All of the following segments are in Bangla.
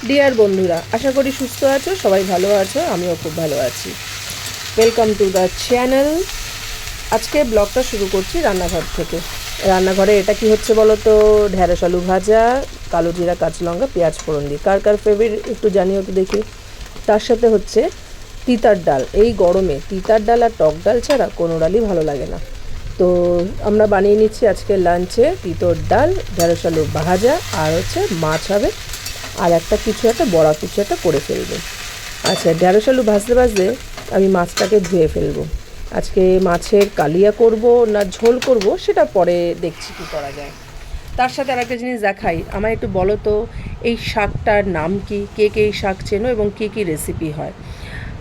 ডিয়ার বন্ধুরা, আশা করি সুস্থ আছো, সবাই ভালো আছো, আমিও খুব ভালো আছি। Welcome to the channel. আজকে ব্লগটা শুরু করছি রান্নাঘর থেকে। রান্নাঘরে এটা কি হচ্ছে বলো তো? ঢ্যাঁড়স আলু ভাজা, কালো জিরা, কাঁচা লঙ্কা, পেঁয়াজ ফোড়ন দিয়ে। কার কার ফেভারিট একটু জানিও তো দেখি। তার সাথে হচ্ছে তিতার ডাল। এই গরমে তিতার ডাল আর টক ডাল ছাড়া কোনো ডালই ভালো লাগে না। তো আমরা বানিয়ে নিচ্ছি আজকে লাঞ্চে তিতর ডাল, ঢ্যাঁড়স আলু ভাজা, আর হচ্ছে মাছ হবে, আর একটা কিছু একটা বড়া কিছু একটা করে ফেলবো। আচ্ছা, ঢ্যাঁড়স আলু ভাজতে ভাজতে আমি মাছটাকে ধুয়ে ফেলবো। আজকে মাছের কালিয়া করব না ঝোল করব সেটা পরে দেখছি কী করা যায়। তার সাথে আর একটা জিনিস দেখাই, আমায় একটু বলো তো এই শাকটার নাম কি, কে কে এই শাক চেনো এবং কী কী রেসিপি হয়।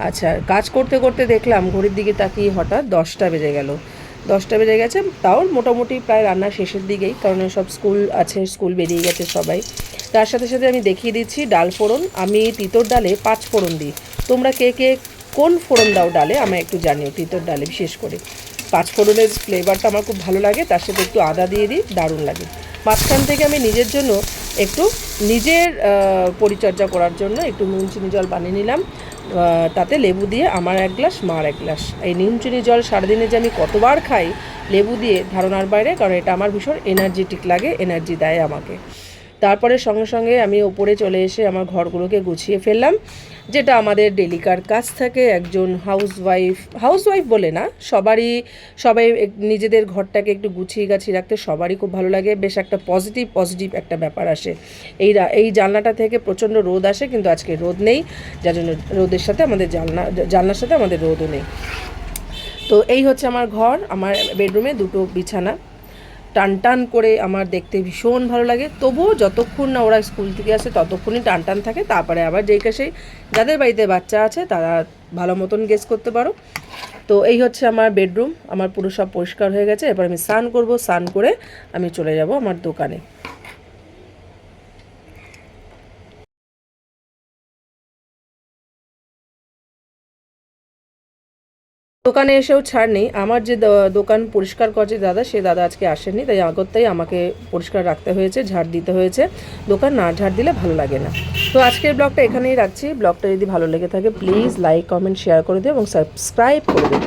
আচ্ছা, কাজ করতে করতে দেখলাম ঘড়ির দিকে তাকিয়ে হঠাৎ 10টা বেজে গেল। 10টা বেজে গেছে, তাও মোটামুটি প্রায় রান্নার শেষের দিকেই, কারণ সব স্কুল আছে, স্কুল বেরিয়ে গেছে সবাই। তার সাথে সাথে আমি দেখিয়ে দিচ্ছি ডাল ফোড়ন। আমি তিতর ডালে 5 ফোড়ন দিই। তোমরা কে কে কোন ফোড়ন দাও ডালে আমায় একটু জানিও। তিতর ডালে বিশেষ করে 5 ফোড়নের ফ্লেভারটা আমার খুব ভালো লাগে, তার সাথে একটু আদা দিয়ে দিই, দারুণ লাগে। মাঝখান থেকে আমি নিজের জন্য একটু নিজের পরিচর্যা করার জন্য একটু নুন চিনি জল বানিয়ে নিলাম। তাতে লেবু দিয়ে আমার 1 গ্লাস, মার 1 গ্লাস। এই নুন চিনি জল সারাদিনে যে আমি কতবার খাই লেবু দিয়ে ধারণার বাইরে, কারণ এটা আমার ভীষণ এনার্জেটিক লাগে, এনার্জি দেয় আমাকে। তারপরে সঙ্গে সঙ্গে আমি ওপরে চলে এসে আমার ঘরগুলোকে গুছিয়ে ফেললাম, যেটা আমাদের ডেলিকার কাজ থাকে। একজন হাউসওয়াইফ বলে না, সবাই নিজেদের ঘরটাকে একটু গুছিয়ে গাছিয়ে রাখতে সবারই খুব ভালো লাগে। বেশ একটা পজিটিভ একটা ব্যাপার আসে। এই জানলাটা থেকে প্রচণ্ড রোদ আসে, কিন্তু আজকে রোদ নেই, যার জন্য রোদের সাথে আমাদের জানলার সাথে আমাদের রোদও নেই। তো এই হচ্ছে আমার ঘর। আমার বেডরুমে 2টো বিছানা, টান টান করে আমার দেখতে ভীষণ ভালো লাগে। তবুও যতক্ষণ না ওরা স্কুল থেকে আসে ততক্ষণই টান টান থাকে। তারপরে আবার যেই কাছেই যাদের বাড়িতে বাচ্চা আছে তারা ভালো মতন গেস করতে পারো। তো এই হচ্ছে আমার বেডরুম। আমার পুরো সব পরিষ্কার হয়ে গেছে। এবার আমি স্নান করব, স্নান করে আমি চলে যাব আমার দোকানে। দোকানে এসেও ছাড় নেই। আমার যে দোকান পরিষ্কার করে দাদা, সে দাদা আজকে আসেনি, তাই আগতেই আমাকে পরিষ্কার রাখতে হয়েছে, ঝাড় দিতে হয়েছে। দোকান না ঝাড় দিলে ভালো লাগে না। তো আজকের ব্লগটা এখানেই রাখছি। ব্লগটা যদি ভালো লেগে থাকে প্লিজ লাইক, কমেন্ট, শেয়ার করে দিও এবং সাবস্ক্রাইব করে দিও।